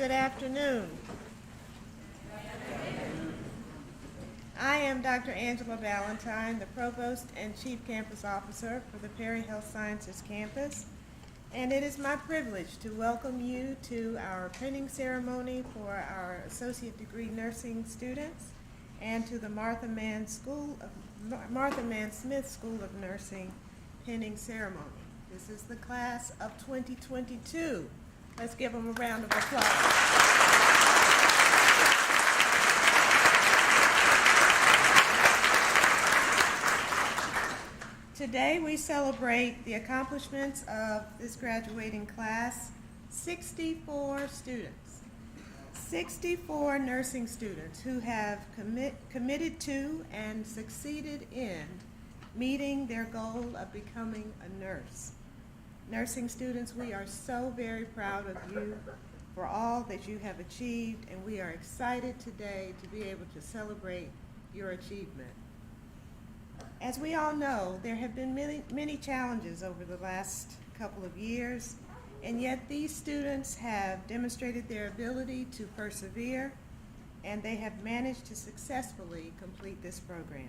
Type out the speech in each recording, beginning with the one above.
Good afternoon. I am Dr. Angela Ballantyne, the Provost and Chief Campus Officer for the Perry Health Sciences Campus, and it is my privilege to welcome you to our pinning ceremony for our Associate Degree Nursing students and to the Martha Mann Smith School of Nursing pinning ceremony. This is the class of 2022. Let's give them a round of applause. Today we celebrate the accomplishments of this graduating class, 64 students, 64 nursing students who have committed to and succeeded in meeting their goal of becoming a nurse. Nursing students, we are so very proud of you for all that you have achieved, and we are excited today to be able to celebrate your achievement. As we all know, there have been many challenges over the last couple of years, and yet these students have demonstrated their ability to persevere, and they have managed to successfully complete this program.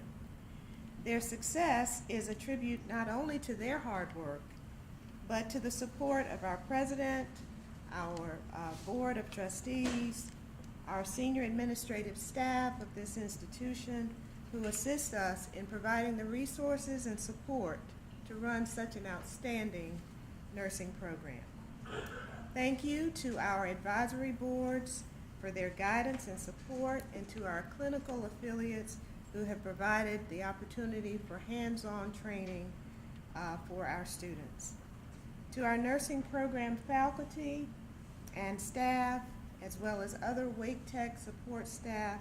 Their success is a tribute not only to their hard work, but to the support of our president, our board of trustees, our senior administrative staff of this institution, who assist us in providing the resources and support to run such an outstanding nursing program. Thank you to our advisory boards for their guidance and support, and to our clinical affiliates who have provided the opportunity for hands-on training for our students. To our nursing program faculty and staff, as well as other Wake Tech support staff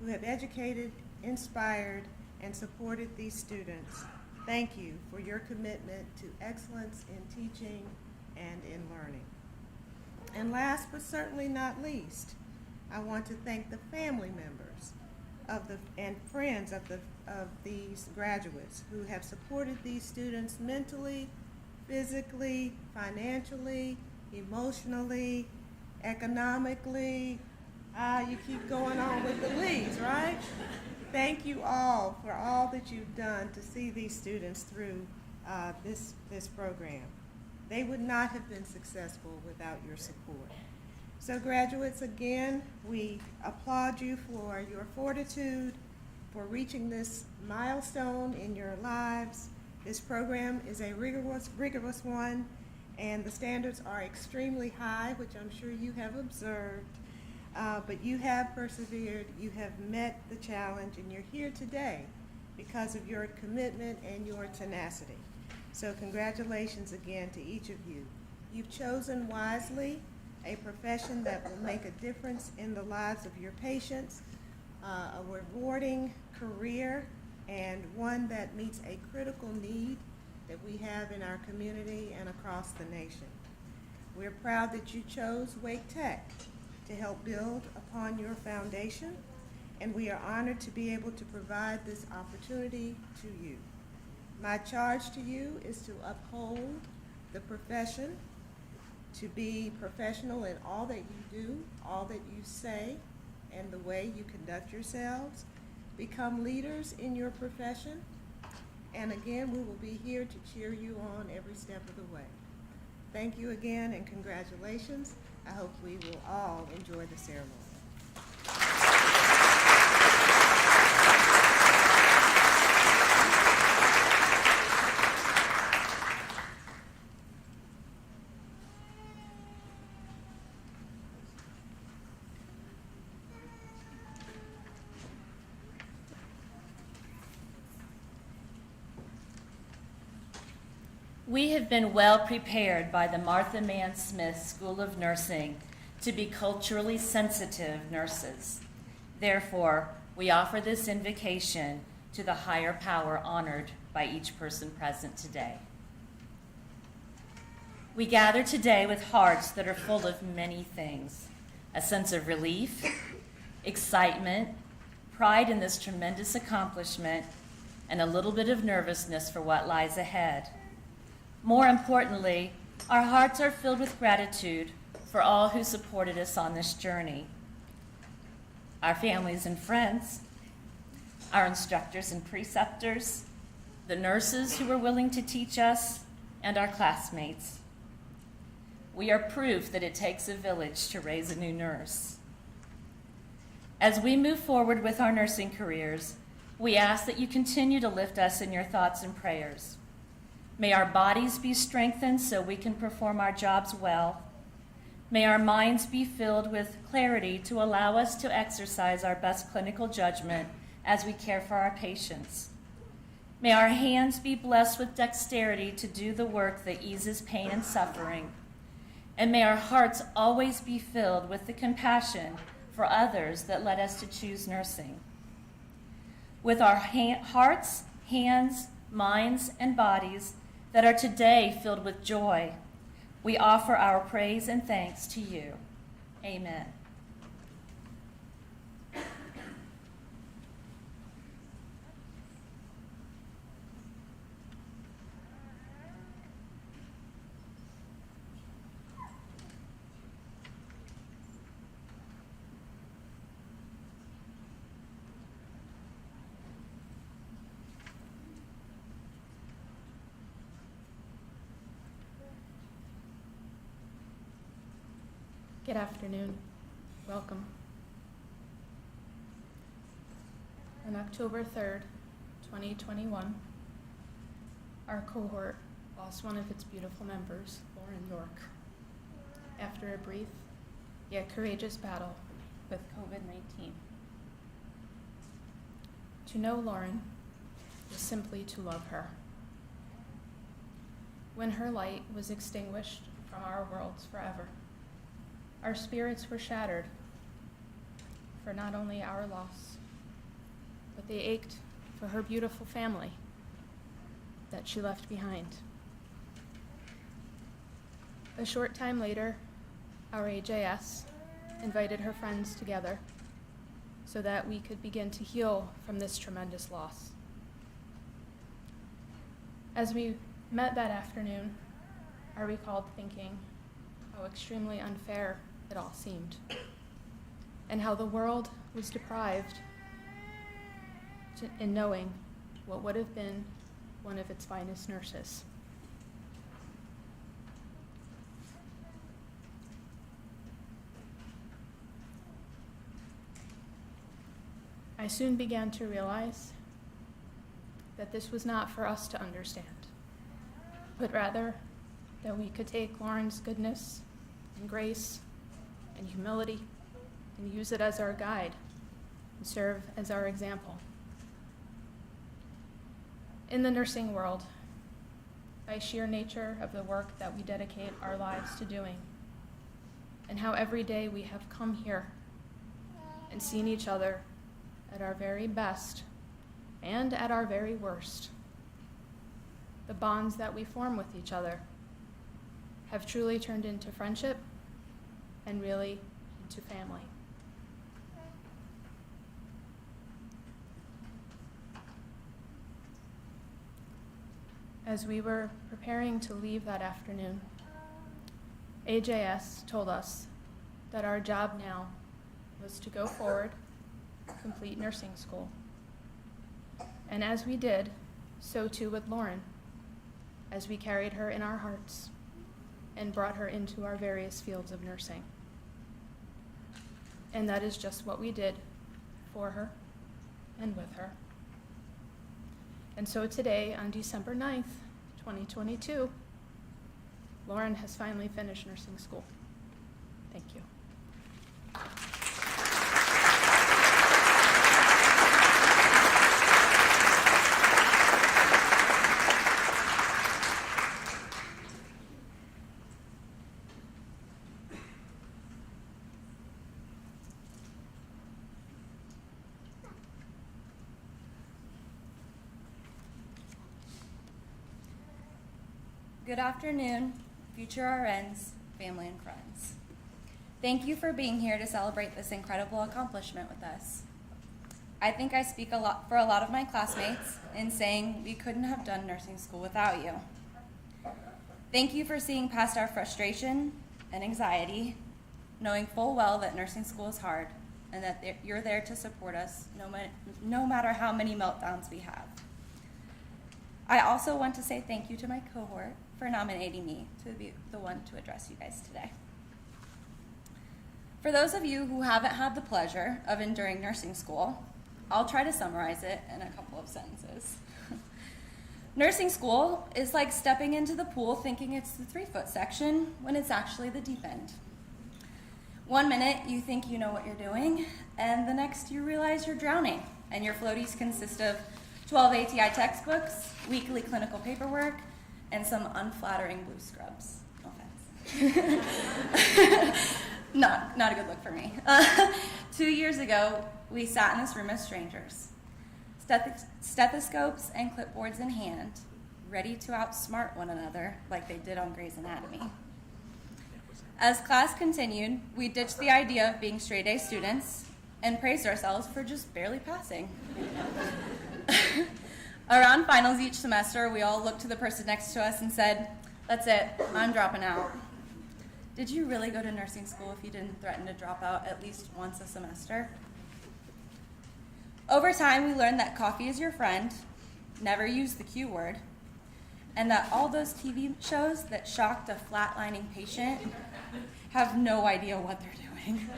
who have educated, inspired, and supported these students, thank you for your commitment to excellence in teaching and in learning. And last but certainly not least, I want to thank the family members and friends of these graduates who have supported these students mentally, physically, financially, emotionally, economically. You keep going on with the leads, right? Thank you all for all that you've done to see these students through this program. They would not have been successful without your support. So graduates, again, we applaud you for your fortitude, for reaching this milestone in your lives. This program is a rigorous one, and the standards are extremely high, which I'm sure you have observed. But you have persevered, you have met the challenge, and you're here today because of your commitment and your tenacity. So congratulations again to each of you. You've chosen wisely a profession that will make a difference in the lives of your patients, a rewarding career, and one that meets a critical need that we have in our community and across the nation. We're proud that you chose Wake Tech to help build upon your foundation, and we are honored to be able to provide this opportunity to you. My charge to you is to uphold the profession, to be professional in all that you do, all that you say, and the way you conduct yourselves. Become leaders in your profession, and again, we will be here to cheer you on every step of the way. Thank you again, and congratulations. I hope we will all enjoy the ceremony. We have been well prepared by the Martha Mann Smith School of Nursing to be culturally sensitive nurses. Therefore, we offer this invocation to the higher power honored by each person present today. We gather today with hearts that are full of many things: a sense of relief, excitement, pride in this tremendous accomplishment, and a little bit of nervousness for what lies ahead. More importantly, our hearts are filled with gratitude for all who supported us on this journey, our families and friends, our instructors and preceptors, the nurses who were willing to teach us, and our classmates. We are proof that it takes a village to raise a new nurse. As we move forward with our nursing careers, we ask that you continue to lift us in your thoughts and prayers. May our bodies be strengthened so we can perform our jobs well. May our minds be filled with clarity to allow us to exercise our best clinical judgment as we care for our patients. May our hands be blessed with dexterity to do the work that eases pain and suffering. And may our hearts always be filled with the compassion for others that led us to choose nursing. With our hearts, hands, minds, and bodies that are today filled with joy, we offer our praise and thanks to you. Amen. Good afternoon. Welcome. On October 3rd, 2021, our cohort lost one of its beautiful members, Lauren York, after a brief yet courageous battle with COVID-19. To know Lauren was simply to love her. When her light was extinguished from our worlds forever, our spirits were shattered for not only our loss, but they ached for her beautiful family that she left behind. A short time later, our AJS invited her friends together so that we could begin to heal from this tremendous loss. As we met that afternoon, I recalled thinking how extremely unfair it all seemed, and how the world was deprived in knowing what would have been one of its finest nurses. I soon began to realize that this was not for us to understand, but rather that we could take Lauren's goodness and grace and humility and use it as our guide and serve as our example. In the nursing world, by sheer nature of the work that we dedicate our lives to doing, and how every day we have come here and seen each other at our very best and at our very worst, the bonds that we form with each other have truly turned into friendship and really into family. As we were preparing to leave that afternoon, AJS told us that our job now was to go forward, complete nursing school. And as we did, so too with Lauren, as we carried her in our hearts and brought her into our various fields of nursing. And that is just what we did for her and with her. And so today, on December 9th, 2022, Lauren has finally finished nursing school. Thank you. Good afternoon, future RNs, family and friends. Thank you for being here to celebrate this incredible accomplishment with us. I think I speak for a lot of my classmates in saying we couldn't have done nursing school without you. Thank you for seeing past our frustration and anxiety knowing full well that nursing school is hard and that you're there to support us no matter how many meltdowns we have. I also want to say thank you to my cohort for nominating me to be the one to address you guys today. For those of you who haven't had the pleasure of enduring nursing school, I'll try to summarize it in a couple of sentences. Nursing school is like stepping into the pool thinking it's the 3-foot section when it's actually the deep end. One minute you think you know what you're doing, and the next you realize you're drowning, and your floaties consist of 12 ATI textbooks, weekly clinical paperwork, and some unflattering blue scrubs. No offense. Not a good look for me. 2 years ago, we sat in this room as strangers, stethoscopes and clipboards in hand, ready to outsmart one another like they did on Grey's Anatomy. As class continued, we ditched the idea of being straight-A students and praised ourselves for just barely passing. Around finals each semester, we all looked to the person next to us and said, "That's it, I'm dropping out." Did you really go to nursing school if you didn't threaten to drop out at least once a semester? Over time, we learned that coffee is your friend, never use the Q word, and that all those TV shows that shocked a flatlining patient have no idea what they're doing.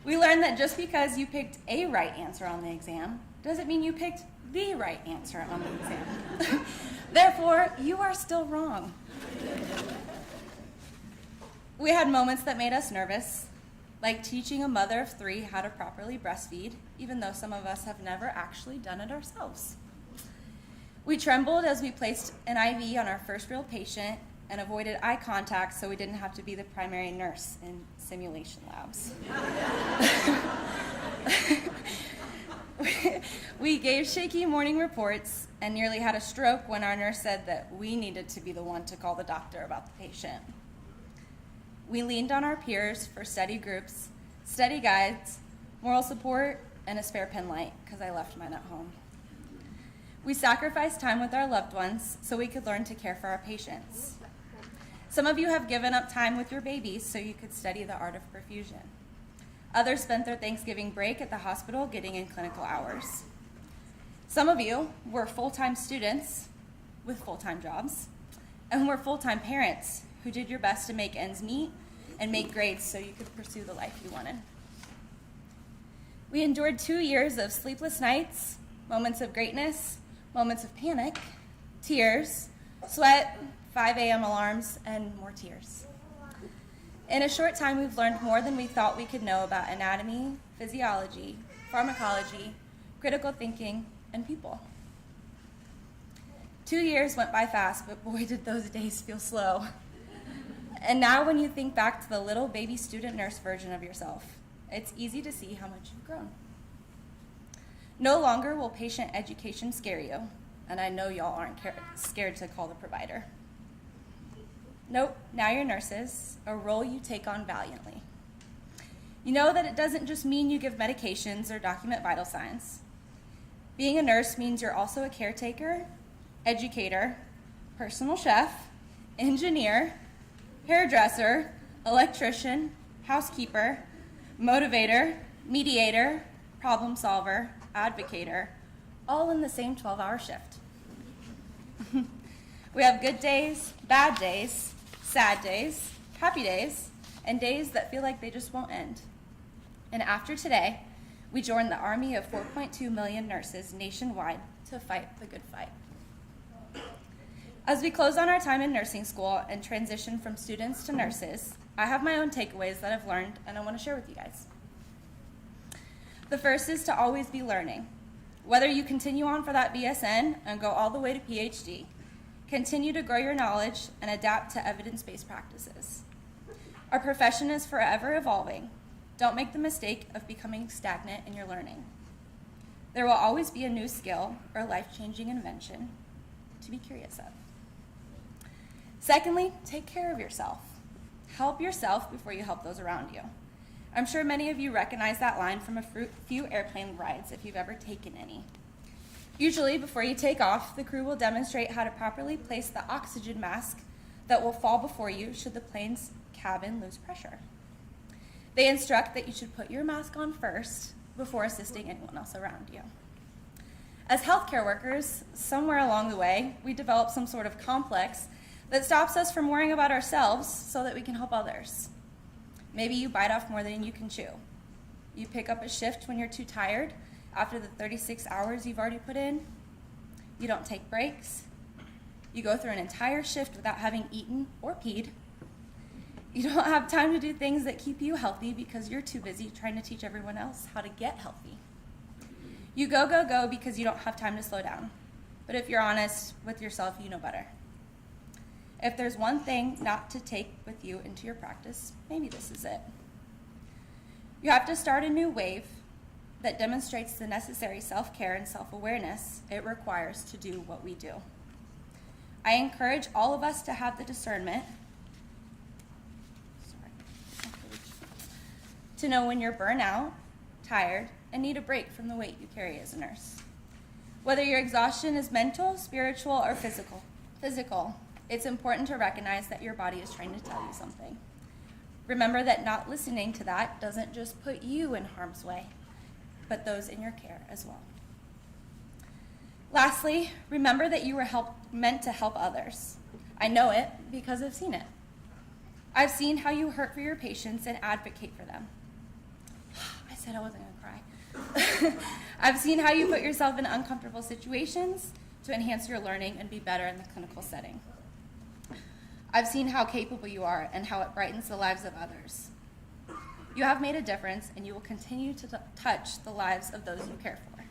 We learned that just because you picked a right answer on the exam doesn't mean you picked the right answer on the exam. Therefore, you are still wrong. We had moments that made us nervous, like teaching a mother of 3 how to properly breastfeed, even though some of us have never actually done it ourselves. We trembled as we placed an IV on our first real patient and avoided eye contact so we didn't have to be the primary nurse in simulation labs. We gave shaky morning reports and nearly had a stroke when our nurse said that we needed to be the one to call the doctor about the patient. We leaned on our peers for study groups, study guides, moral support, and a spare pen light because I left mine at home. We sacrificed time with our loved ones so we could learn to care for our patients. Some of you have given up time with your babies so you could study the art of perfusion. Others spent their Thanksgiving break at the hospital getting in clinical hours. Some of you were full-time students with full-time jobs, and were full-time parents who did your best to make ends meet and make grades so you could pursue the life you wanted. We endured 2 years of sleepless nights, moments of greatness, moments of panic, tears, sweat, 5 a.m. alarms, and more tears. In a short time, we've learned more than we thought we could know about anatomy, physiology, pharmacology, critical thinking, and people. 2 years went by fast, but boy, did those days feel slow. And now when you think back to the little baby student nurse version of yourself, it's easy to see how much you've grown. No longer will patient education scare you, and I know y'all aren't scared to call the provider. Nope, now you're nurses, a role you take on valiantly. You know that it doesn't just mean you give medications or document vital signs. Being a nurse means you're also a caretaker, educator, personal chef, engineer, hairdresser, electrician, housekeeper, motivator, mediator, problem solver, advocator, all in the same 12-hour shift. We have good days, bad days, sad days, happy days, and days that feel like they just won't end. And after today, we join the army of 4.2 million nurses nationwide to fight the good fight. As we close on our time in nursing school and transition from students to nurses, I have my own takeaways that I've learned and I want to share with you guys. The first is to always be learning. Whether you continue on for that BSN and go all the way to PhD, continue to grow your knowledge and adapt to evidence-based practices. Our profession is forever evolving. Don't make the mistake of becoming stagnant in your learning. There will always be a new skill or life-changing invention to be curious of. Secondly, take care of yourself. Help yourself before you help those around you. I'm sure many of you recognize that line from a few airplane rides if you've ever taken any. Usually, before you take off, the crew will demonstrate how to properly place the oxygen mask that will fall before you should the plane's cabin lose pressure. They instruct that you should put your mask on first before assisting anyone else around you. As healthcare workers, somewhere along the way, we develop some sort of complex that stops us from worrying about ourselves so that we can help others. Maybe you bite off more than you can chew. You pick up a shift when you're too tired after the 36 hours you've already put in. You don't take breaks. You go through an entire shift without having eaten or peed. You don't have time to do things that keep you healthy because you're too busy trying to teach everyone else how to get healthy. You go, go, go because you don't have time to slow down. But if you're honest with yourself, you know better. If there's one thing not to take with you into your practice, maybe this is it. You have to start a new wave that demonstrates the necessary self-care and self-awareness it requires to do what we do. I encourage all of us to have the discernment to know when you're burnt out, tired, and need a break from the weight you carry as a nurse. Whether your exhaustion is mental, spiritual, or physical, it's important to recognize that your body is trying to tell you something. Remember that not listening to that doesn't just put you in harm's way, but those in your care as well. Lastly, remember that you were meant to help others. I know it because I've seen it. I've seen how you hurt for your patients and advocate for them. I said I wasn't going to cry. I've seen how you put yourself in uncomfortable situations to enhance your learning and be better in the clinical setting. I've seen how capable you are and how it brightens the lives of others. You have made a difference, and you will continue to touch the lives of those you care for.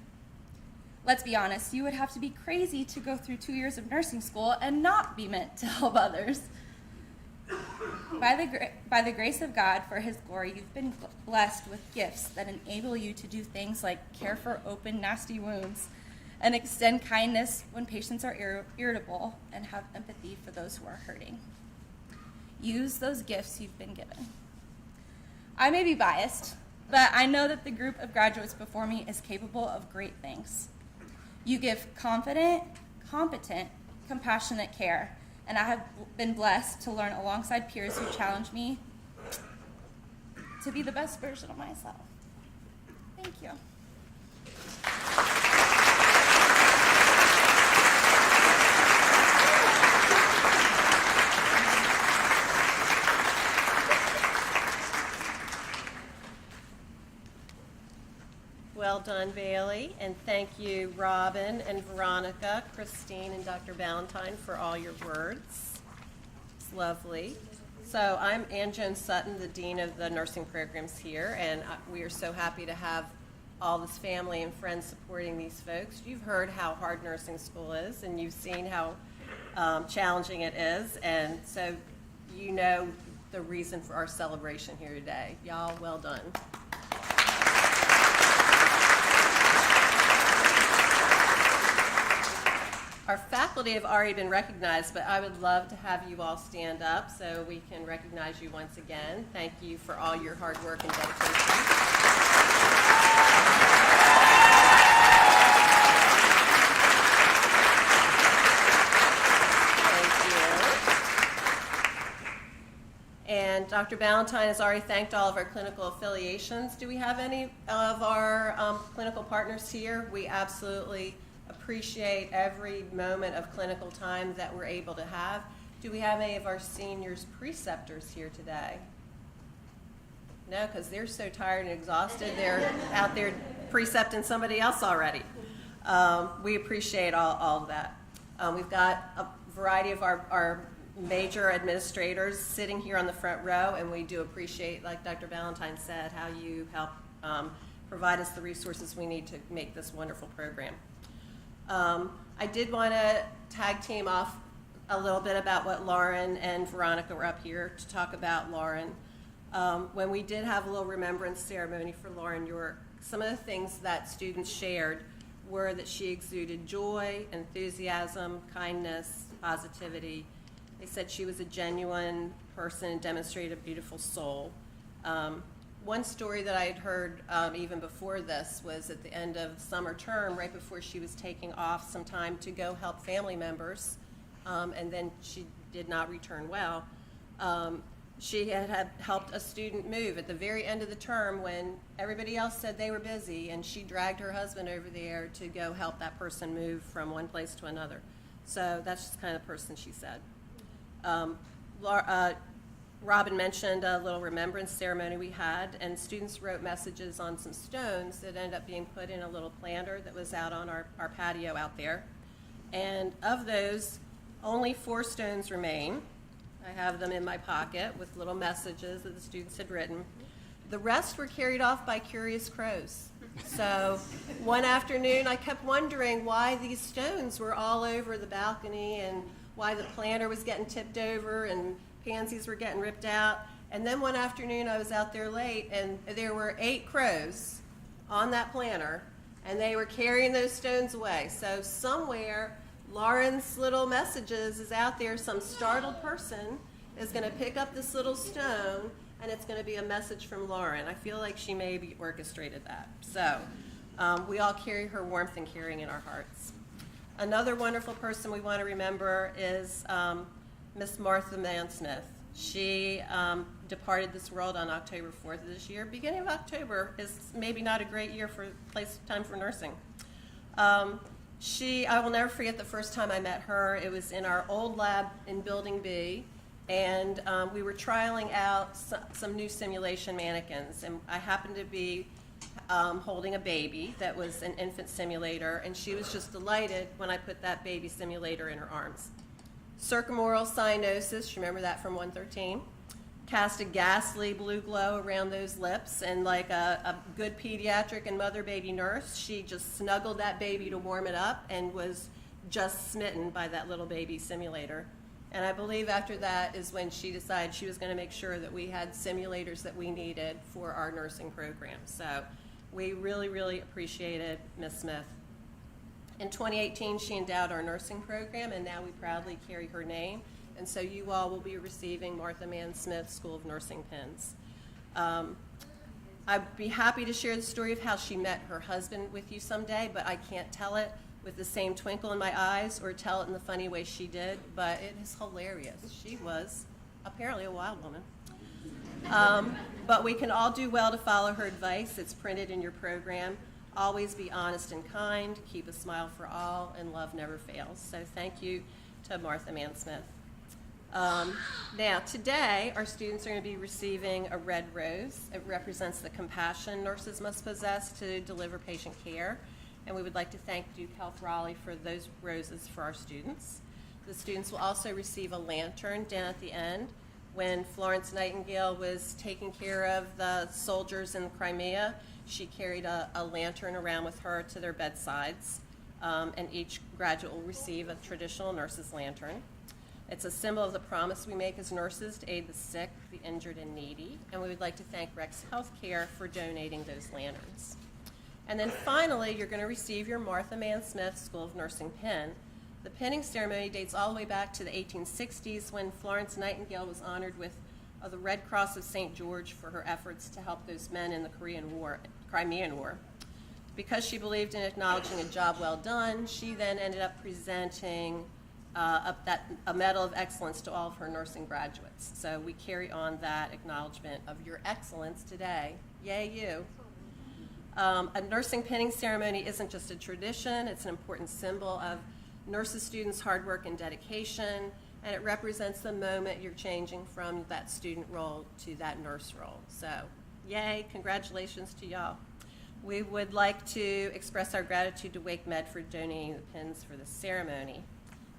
Let's be honest, you would have to be crazy to go through 2 years of nursing school and not be meant to help others. By the grace of God, for His glory, you've been blessed with gifts that enable you to do things like care for open, nasty wounds and extend kindness when patients are irritable and have empathy for those who are hurting. Use those gifts you've been given. I may be biased, but I know that the group of graduates before me is capable of great things. You give confident, competent, compassionate care, and I have been blessed to learn alongside peers who challenge me to be the best version of myself. Thank you. Well done, Bailey, and thank you, Robin and Veronica, Christine, and Dr. Ballantyne for all your words. It's lovely. So I'm Ann Jones Sutton, the Dean of the Nursing Programs here, and we are so happy to have all this family and friends supporting these folks. You've heard how hard nursing school is, and you've seen how challenging it is, and so you know the reason for our celebration here today. Y'all, well done. Our faculty have already been recognized, but I would love to have you all stand up so we can recognize you once again. Thank you for all your hard work and dedication. Thank you. And Dr. Ballantyne has already thanked all of our clinical affiliations. Do we have any of our clinical partners here? We absolutely appreciate every moment of clinical time that we're able to have. Do we have any of our seniors preceptors here today? No, because they're so tired and exhausted, they're out there precepting somebody else already. We appreciate all of that. We've got a variety of our major administrators sitting here on the front row, and we do appreciate, like Dr. Ballantyne said, how you help provide us the resources we need to make this wonderful program. I did want to tag team off a little bit about what Lauren and Veronica were up here to talk about. Lauren, when we did have a little remembrance ceremony for Lauren York, some of the things that students shared were that she exuded joy, enthusiasm, kindness, positivity. They said she was a genuine person and demonstrated a beautiful soul. One story that I had heard even before this was at the end of summer term, right before she was taking off some time to go help family members, and then she did not return well. She had helped a student move at the very end of the term when everybody else said they were busy, and she dragged her husband over there to go help that person move from one place to another. So that's just the kind of person she said. Robin mentioned a little remembrance ceremony we had, and students wrote messages on some stones that ended up being put in a little planter that was out on our patio out there. And of those, only 4 stones remain. I have them in my pocket with little messages that the students had written. The rest were carried off by curious crows. So one afternoon, I kept wondering why these stones were all over the balcony and why the planter was getting tipped over and pansies were getting ripped out. And then one afternoon, I was out there late, and there were 8 crows on that planter, and they were carrying those stones away. So somewhere, Lauren's little messages is out there. Some startled person is going to pick up this little stone, and it's going to be a message from Lauren. I feel like she maybe orchestrated that. So we all carry her warmth and caring in our hearts. Another wonderful person we want to remember is Miss Martha Mann Smith. She departed this world on October 4th of this year. Beginning of October is maybe not a great year for time for nursing. I will never forget the first time I met her. It was in our old lab in Building B, and we were trialing out some new simulation mannequins, and I happened to be holding a baby that was an infant simulator, and she was just delighted when I put that baby simulator in her arms. Circumoral cyanosis, remember that from 113? Cast a ghastly blue glow around those lips, and like a good pediatric and mother-baby nurse, she just snuggled that baby to warm it up and was just smitten by that little baby simulator. And I believe after that is when she decided she was going to make sure that we had simulators that we needed for our nursing program. So we really, really appreciated Miss Smith. In 2018, she endowed our nursing program, and now we proudly carry her name. And so you all will be receiving Martha Mann Smith School of Nursing pins. I'd be happy to share the story of how she met her husband with you someday, but I can't tell it with the same twinkle in my eyes or tell it in the funny way she did, but it is hilarious. She was apparently a wild woman. But we can all do well to follow her advice. It's printed in your program. Always be honest and kind, keep a smile for all, and love never fails. So thank you to Martha Mann Smith. Now, today, our students are going to be receiving a red rose. It represents the compassion nurses must possess to deliver patient care. And we would like to thank Duke Health Raleigh for those roses for our students. The students will also receive a lantern down at the end. When Florence Nightingale was taking care of the soldiers in Crimea, she carried a lantern around with her to their bedsides, and each graduate will receive a traditional nurse's lantern. It's a symbol of the promise we make as nurses to aid the sick, the injured, and needy, and we would like to thank Rex Healthcare for donating those lanterns. And then finally, you're going to receive your Martha Mann Smith School of Nursing pin. The pinning ceremony dates all the way back to the 1860s when Florence Nightingale was honored with the Red Cross of St. George for her efforts to help those men in the Crimean War. Because she believed in acknowledging a job well done, she then ended up presenting a Medal of Excellence to all of her nursing graduates. So we carry on that acknowledgement of your excellence today. Yay, you. A nursing pinning ceremony isn't just a tradition, it's an important symbol of nurses' students' hard work and dedication, and it represents the moment you're changing from that student role to that nurse role. So, yay, congratulations to y'all. We would like to express our gratitude to Wake Med for donating the pins for the ceremony.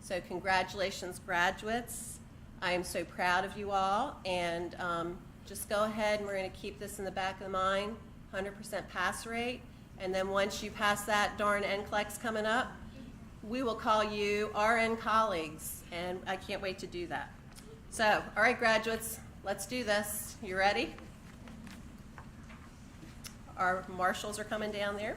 So congratulations, graduates. I am so proud of you all, and just go ahead and we're going to keep this in the back of the mind, 100% pass rate, and then once you pass that darn NCLEX coming up, we will call you RN colleagues, and I can't wait to do that. So, all right, graduates, let's do this. You ready? Our marshals are coming down there.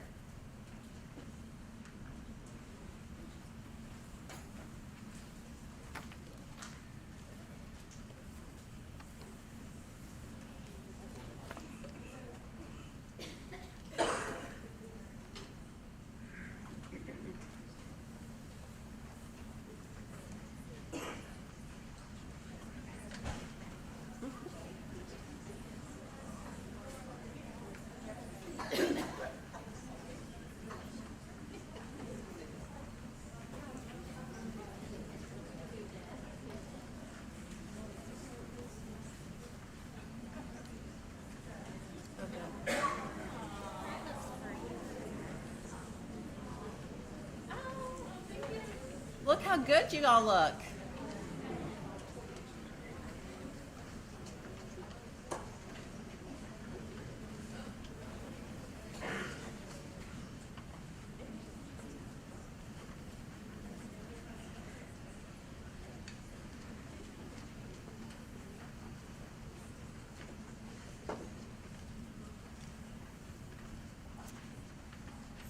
Look how good you all look.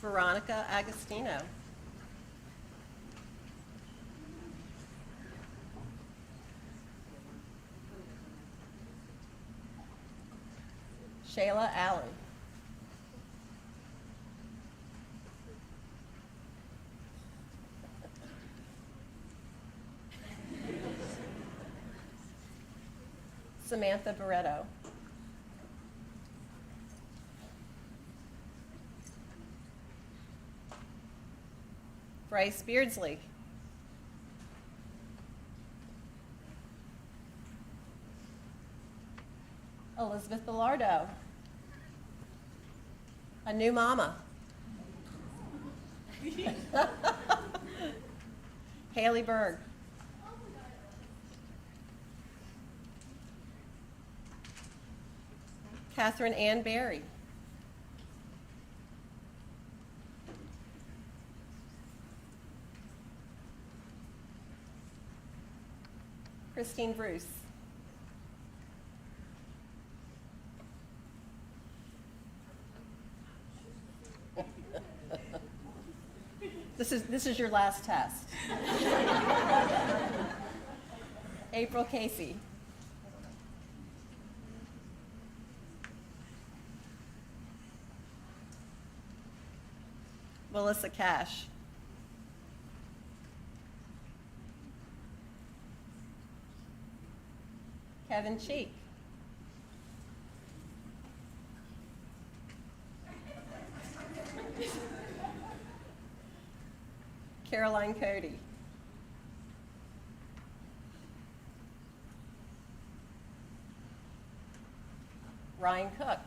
Veronica Agostino. Shayla Allen. Samantha Barreto. Bryce Beardsley. Elizabeth Bilardo. A new mama. Haley Berg. Catherine Ann Berry. Christine Bruce. This is your last test. April Casey. Melissa Cash. Kevin Cheek. Caroline Cody. Ryan Cook.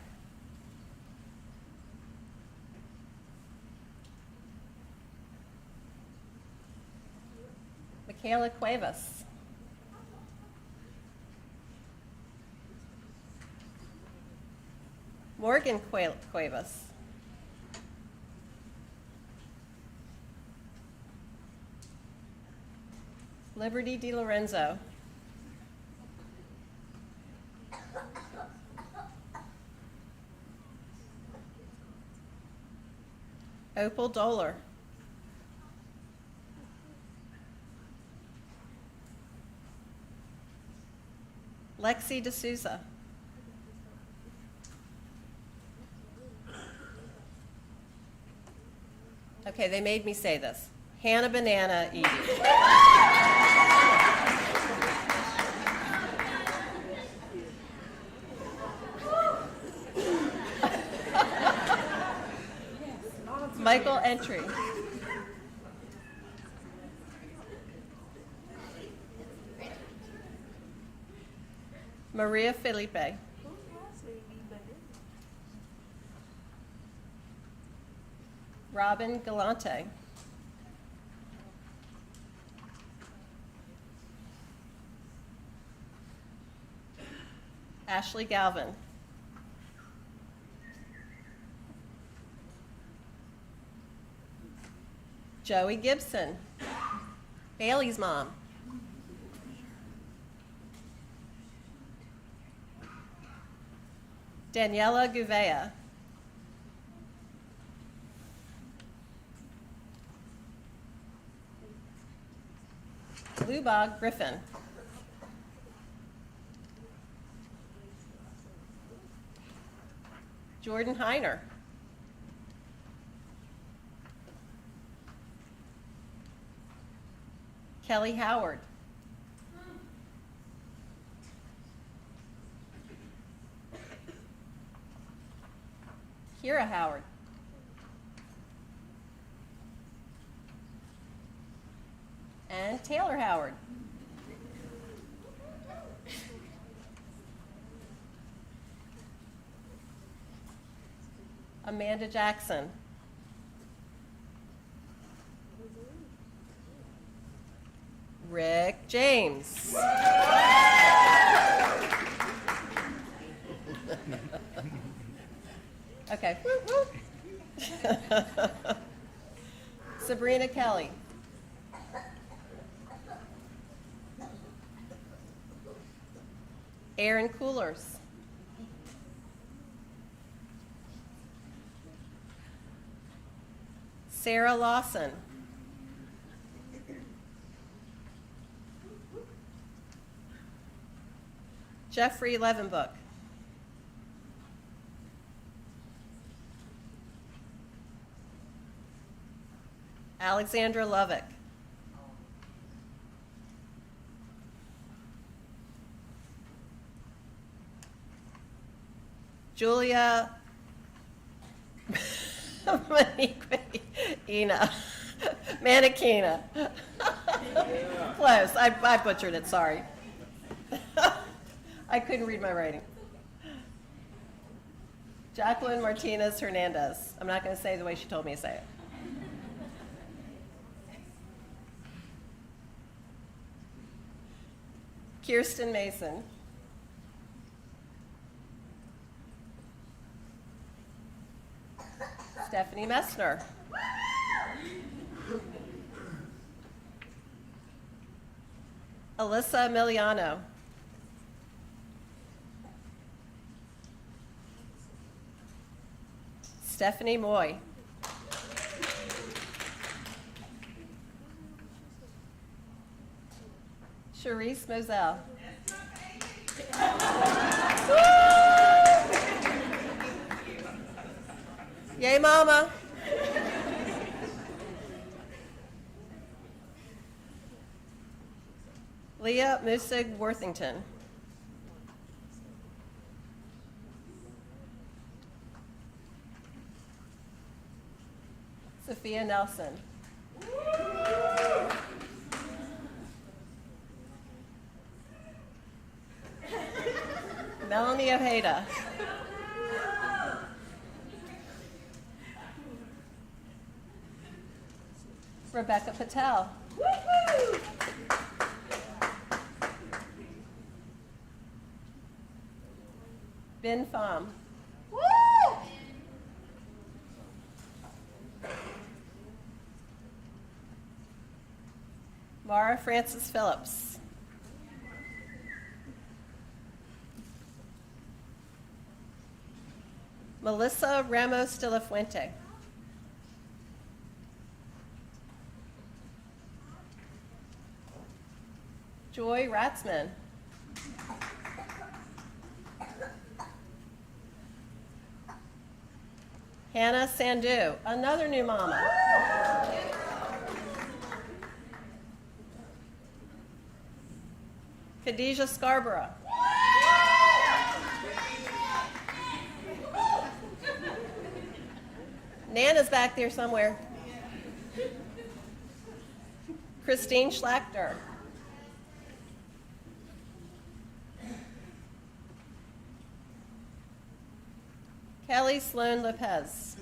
Michaela Cuevas. Morgan Cuevas. Liberty DiLorenzo. Opal Doler. Lexi D'Souza. Okay, they made me say this. Hannah Banana Edie. Michael Entry. Maria Felipe. Robin Galante. Ashley Galvin. Joey Gibson. Bailey's mom. Daniela Gouveia. Luba Griffin. Jordan Heiner. Kelly Howard. Kira Howard. And Taylor Howard. Amanda Jackson. Rick James. Okay. Sabrina Kelly. Aaron Coolers. Sarah Lawson. Jeffrey Levenbook. Alexandra Lovick. Julia Manakina. Close. I butchered it, sorry. I couldn't read my writing. Jacqueline Martinez Hernandez. I'm not going to say it the way she told me to say it. Kirsten Mason. Stephanie Messner. Alyssa Emiliano. Stephanie Moy. Charisse Moselle. Yay, mama. Leah Musig Worthington. Sophia Nelson. Melanie Ojeda. Rebecca Patel. Bin Pham. Mara Francis Phillips. Melissa Ramos de la Fuente. Joy Ratzman. Hannah Sandu, another new mama. Khadijah Scarborough. Nana's back there somewhere. Christine Schlachter. Kelly Sloan Lopez.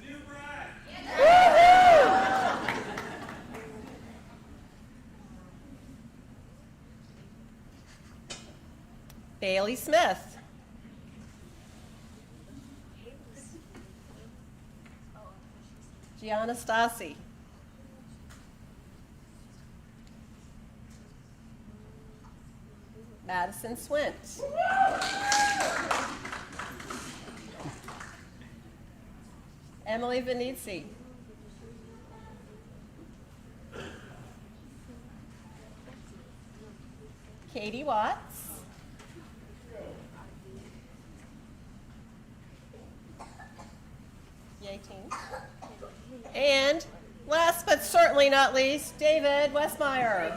Bailey Smith. Gianna Stasi. Madison Swint. Emily Venezzi. Katie Watts. Yay team. And last but certainly not least, David Westmeyer.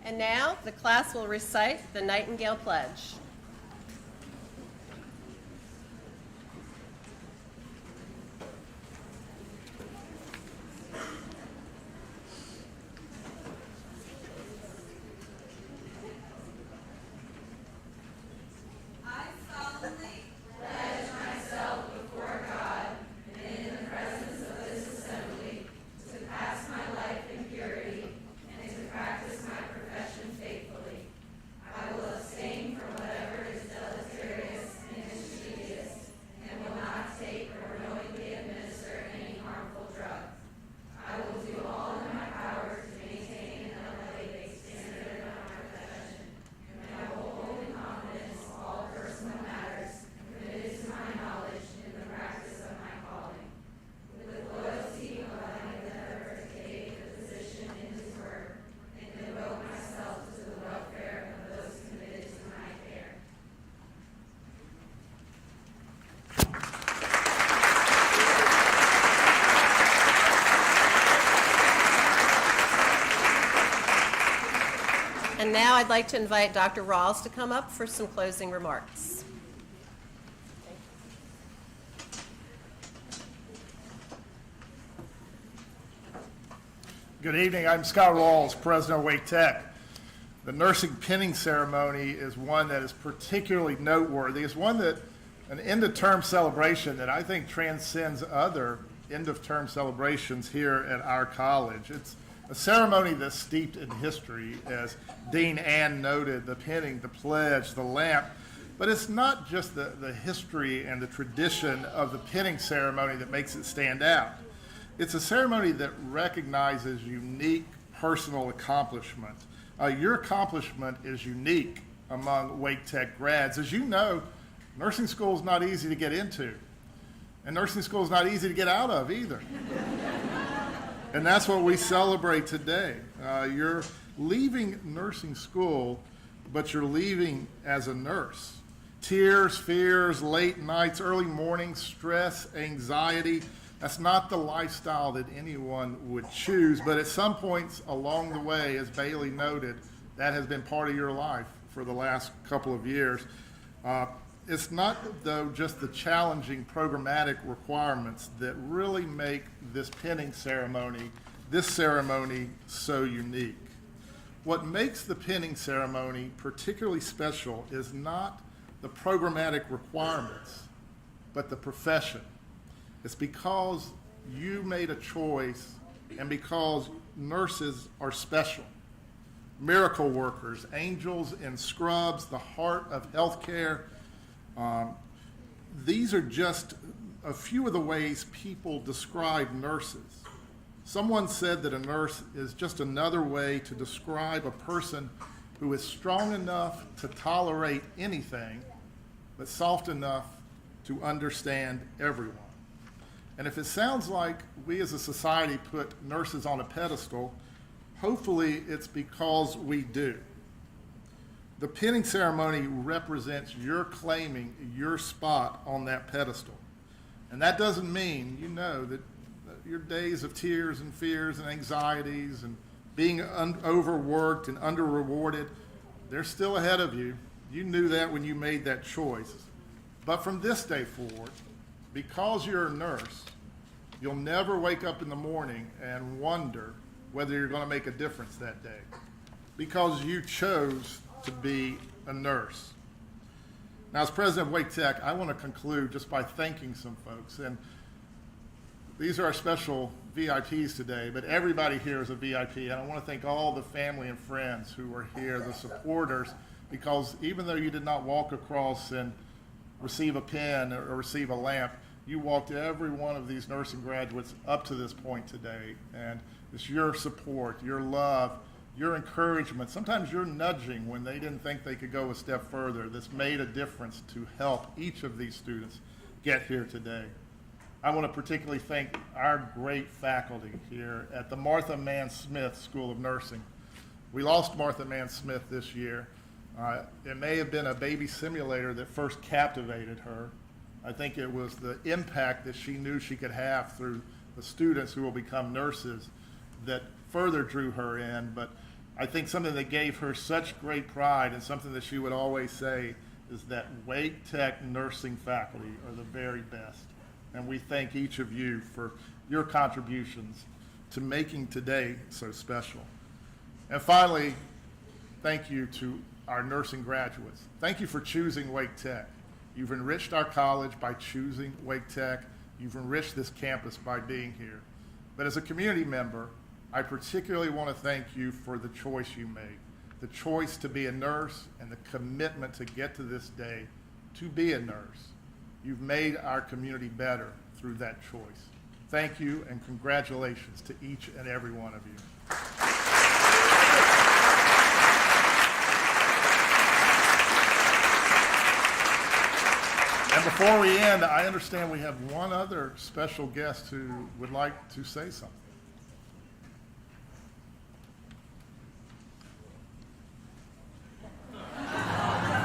And now the class will recite the Nightingale Pledge. And now I'd like to invite Dr. Rawls to come up for some closing remarks. Good evening. I'm Scott Rawls, President of Wake Tech. The nursing pinning ceremony is one that is particularly noteworthy. It's one that, an end-of-term celebration that I think transcends other end-of-term celebrations here at our college. It's a ceremony that's steeped in history, as Dean Ann noted, the pinning, the pledge, the lamp. But it's not just the history and the tradition of the pinning ceremony that makes it stand out. It's a ceremony that recognizes unique personal accomplishment. Your accomplishment is unique among Wake Tech grads. As you know, nursing school is not easy to get into, and nursing school is not easy to get out of either. And that's what we celebrate today. You're leaving nursing school, but you're leaving as a nurse. Tears, fears, late nights, early mornings, stress, anxiety. That's not the lifestyle that anyone would choose, but at some points along the way, as Bailey noted, that has been part of your life for the last couple of years. It's not, though, just the challenging programmatic requirements that really make this pinning ceremony, this ceremony, so unique. What makes the pinning ceremony particularly special is not the programmatic requirements, but the profession. It's because you made a choice and because nurses are special. Miracle workers, angels in scrubs, the heart of healthcare. These are just a few of the ways people describe nurses. Someone said that a nurse is just another way to describe a person who is strong enough to tolerate anything, but soft enough to understand everyone. And if it sounds like we as a society put nurses on a pedestal, hopefully it's because we do. The pinning ceremony represents your claiming your spot on that pedestal. And that doesn't mean, you know, that your days of tears and fears and anxieties and being overworked and under-rewarded, they're still ahead of you. You knew that when you made that choice. But from this day forward, because you're a nurse, you'll never wake up in the morning and wonder whether you're going to make a difference that day, because you chose to be a nurse. Now, as president of Wake Tech, I want to conclude just by thanking some folks. And these are our special VIPs today, but everybody here is a VIP. And I want to thank all the family and friends who are here, the supporters, because even though you did not walk across and receive a pen or receive a lamp, you walked every one of these nursing graduates up to this point today. And it's your support, your love, your encouragement, sometimes your nudging when they didn't think they could go a step further, that's made a difference to help each of these students get here today. I want to particularly thank our great faculty here at the Martha Mann Smith School of Nursing. We lost Martha Mann Smith this year. It may have been a baby simulator that first captivated her. I think it was the impact that she knew she could have through the students who will become nurses that further drew her in. But I think something that gave her such great pride and something that she would always say is that Wake Tech nursing faculty are the very best. And we thank each of you for your contributions to making today so special. And finally, thank you to our nursing graduates. Thank you for choosing Wake Tech. You've enriched our college by choosing Wake Tech. You've enriched this campus by being here. But as a community member, I particularly want to thank you for the choice you made, the choice to be a nurse and the commitment to get to this day to be a nurse. You've made our community better through that choice. Thank you and congratulations to each and every one of you. And before we end, I understand we have one other special guest who would like to say something.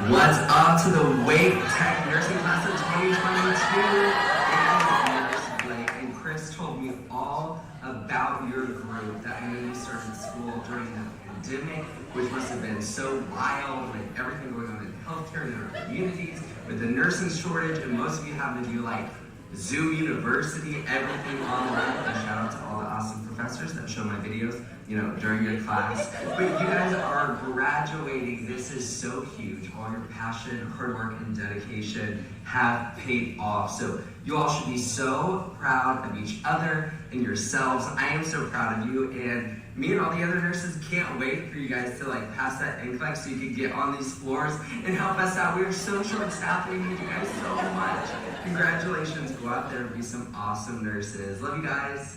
What's up to the Wake Tech Nursing Class of 2022? Blake and Chris told me all about your group that made you start in school during the pandemic, which must have been so wild with everything going on in healthcare in our communities, with the nursing shortage, and most of you having to do like Zoom University, everything online. And shout out to all the awesome professors that show my videos, during your class. But you guys are graduating. This is so huge. All your passion, hard work, and dedication have paid off. So you all should be so proud of each other and yourselves. I am so proud of you, and me and all the other nurses can't wait for you guys to pass that NCLEX so you can get on these floors and help us out. We are so short-staffed. We need you guys so much. Congratulations. Go out there and be some awesome nurses. Love you guys.